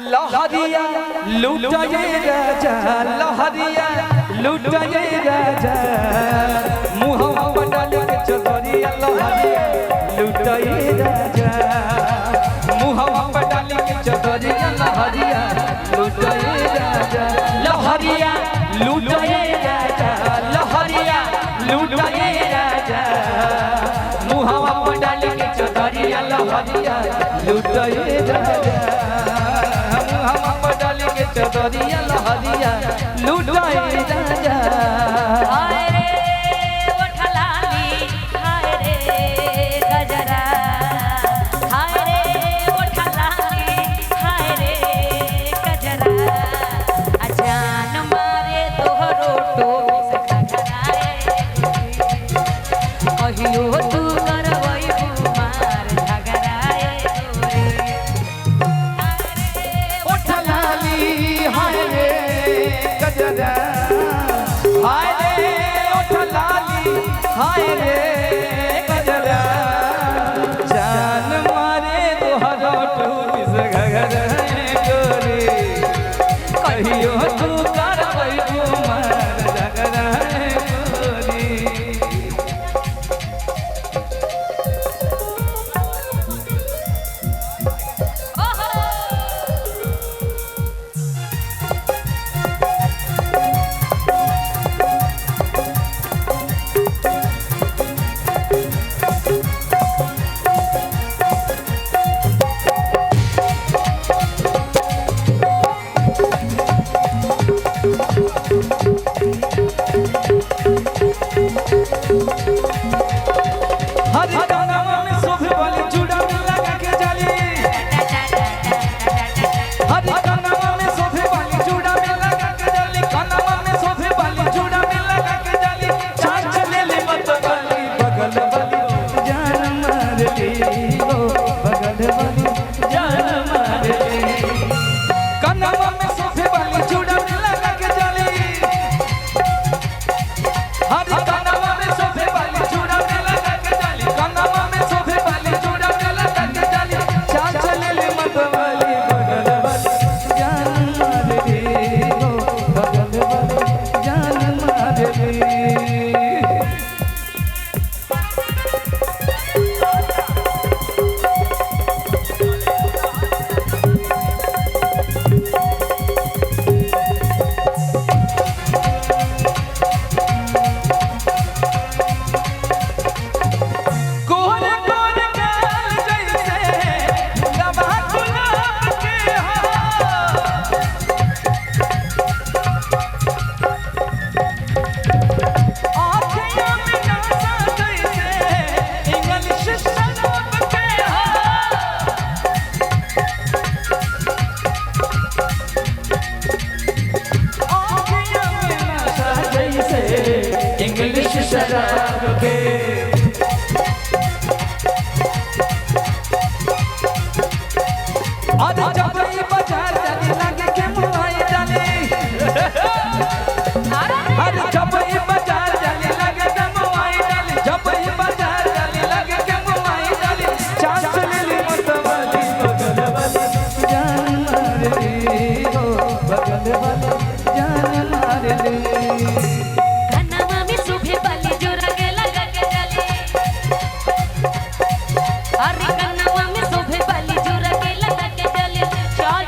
लहरिया लुटाए राजा लहरिया लुटाए राजा मुहम्मा डाल के चदरिया लहरिया लुटाए राजा मुहम्मा डाल के चदरिया लहरिया लुटाए राजा लहरिया लुटाए राजा लहरिया लुटाए राजा मुहम्मा डाल के चदरिया लहरिया लुटाए राजा चदरिया लहरिया लुटाए राजा हाय रे ओठलाली हाय रे गजरा हाय रे ओठलाली हाय रे गजरा अजान मारे तोहरो टोस खखराए कहियो तू करवई कुमार झगराए हाय रे ओठलाली हाय रे गजरा जान मारे तोहरो टूस घघरा गोरी कहियो तू करवई कुमार झगरा गोरी हर कनवा में शोभे वाली चूड़ा में लगा के जाली हर कनवा में शोभे वाली चूड़ा में लगा के जाली कनवा में शोभे वाली चूड़ा में लगा के जाली चांद ले ले मत वाली बगल वाली जान मार ली हो बगल वाली जान मार ली कनवा में शोभे वाली चूड़ा में लगा के जाली हर कनवा में शोभे वाली चूड़ा में लगा के जाली कनवा में शोभे वाली चूड़ा में लगा के जाली चांद ले ले मत वाली बगल वाली जान मार ली हो बगल वाली जान मार ली कोरे कोरे गाल जैसे लबा गुलाब के हो आँखियों में नशा जैसे इंग्लिश शराब के हो आँखियों में नशा जैसे इंग्लिश शराब के अरे जब ये बाजार जाने लगे के मुआई जाने अरे जब ये बाजार जाने लगे के मुआई जाने जब ये बाजार जाने लगे के मुआई जाने चांद ले ले मत वाली बगल वाली जान मार ली हो बगल वाली जान मार ली कनवा में शोभे वाली जोरा के लगा के जाली अरे कनवा में शोभे वाली जोरा के लगा के जाली चाल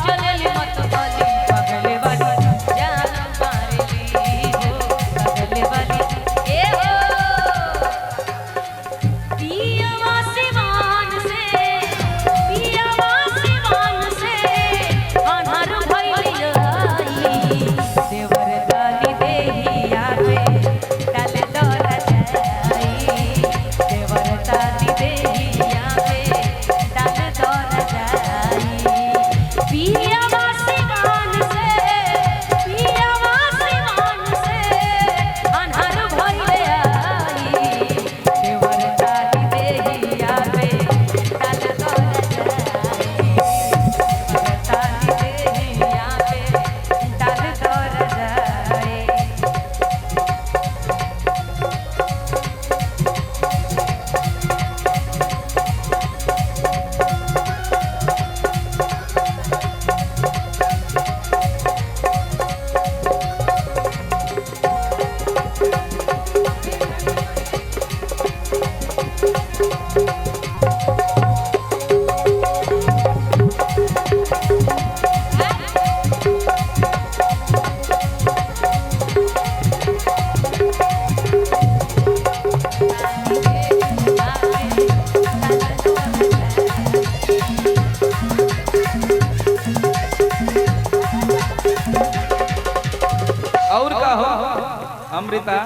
का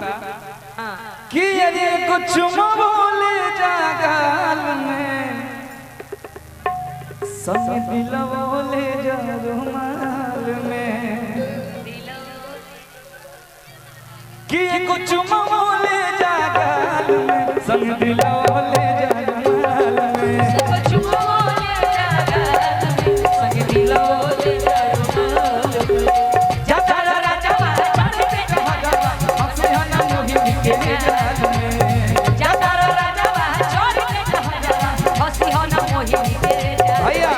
कि अरे कुछ बोले जागाल में संग दिलवले जा रुमाल में कि कुछ बोले जागाल में संग दिलवले जा रुमाल में कुछ बोले जागाल में संग दिलवले जा रुमाल में जाता राजा चढ़ के कहा जावा हंसे हना मोहिनी के जाल में जाता राजा चढ़ के कहा जावा हंसी हो ना मोहिनी के जाल भैया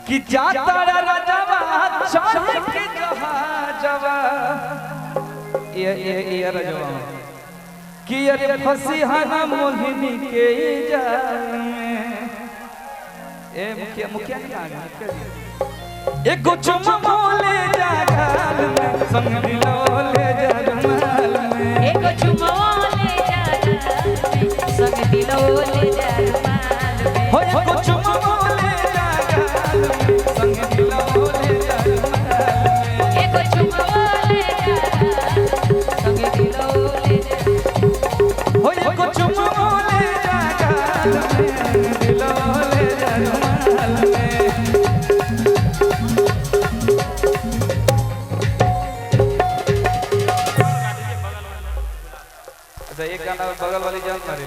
कि जाता राजावा चढ़ के कहा जावा ये राजावा कि अरे फंसी हना मोहिनी के जाल में ए मुखिया नहीं आ गया एक चुम्मा बोले जागाल में संग दिलवले जा रुमाल में एक चुमोले जागाल में संग दिलवले जा रुमाल में हो एक चुम्मा बोले जागाल में संग दिलवले जा रुमाल में एक चुमोले जागाल संग दिलवले जा हो एक चुम्मा बोले जागाल में दिलवले जा रुमाल में अच्छा एक गाना बगल वाली जान मारे